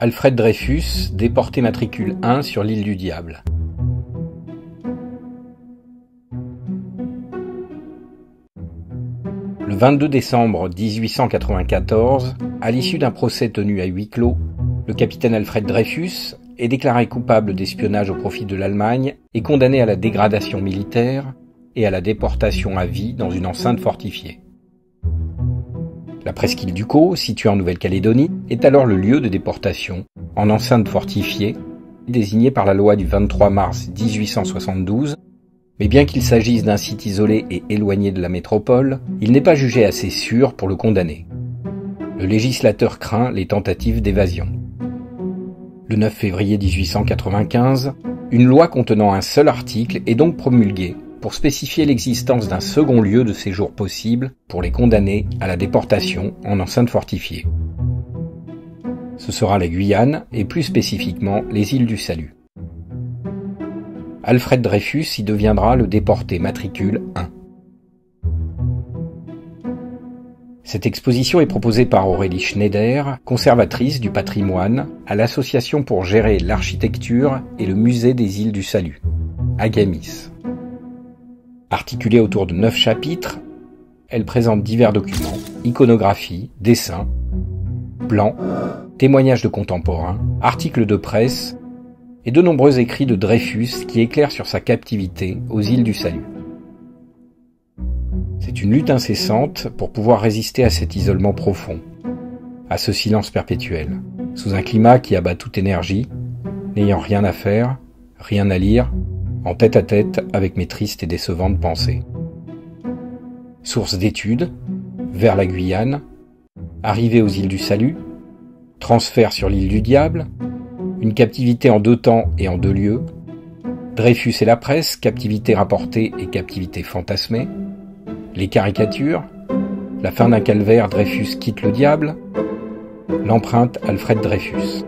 Alfred Dreyfus, déporté matricule 1 sur l'île du Diable. Le 22 décembre 1894, à l'issue d'un procès tenu à huis clos, le capitaine Alfred Dreyfus est déclaré coupable d'espionnage au profit de l'Allemagne et condamné à la dégradation militaire et à la déportation à vie dans une enceinte fortifiée. La presqu'île du Caux, située en Nouvelle-Calédonie, est alors le lieu de déportation, en enceinte fortifiée, désignée par la loi du 23 mars 1872, mais bien qu'il s'agisse d'un site isolé et éloigné de la métropole, il n'est pas jugé assez sûr pour le condamner. Le législateur craint les tentatives d'évasion. Le 9 février 1895, une loi contenant un seul article est donc promulguée pour spécifier l'existence d'un second lieu de séjour possible pour les condamnés à la déportation en enceinte fortifiée. Ce sera la Guyane et plus spécifiquement les îles du Salut. Alfred Dreyfus y deviendra le déporté matricule 1. Cette exposition est proposée par Aurélie Schneider, conservatrice du patrimoine, à l'Association pour gérer l'architecture et le musée des îles du Salut, Agamis. Articulée autour de 9 chapitres, elle présente divers documents, iconographies, dessins, plans, témoignages de contemporains, articles de presse et de nombreux écrits de Dreyfus qui éclairent sur sa captivité aux îles du Salut. C'est une lutte incessante pour pouvoir résister à cet isolement profond, à ce silence perpétuel, sous un climat qui abat toute énergie, n'ayant rien à faire, rien à lire, en tête-à-tête avec mes tristes et décevantes pensées. Source d'études, vers la Guyane, arrivée aux îles du Salut, transfert sur l'île du Diable, une captivité en 2 temps et en 2 lieux, Dreyfus et la presse, captivité rapportée et captivité fantasmée, les caricatures, la fin d'un calvaire, Dreyfus quitte le diable, l'empreinte Alfred Dreyfus.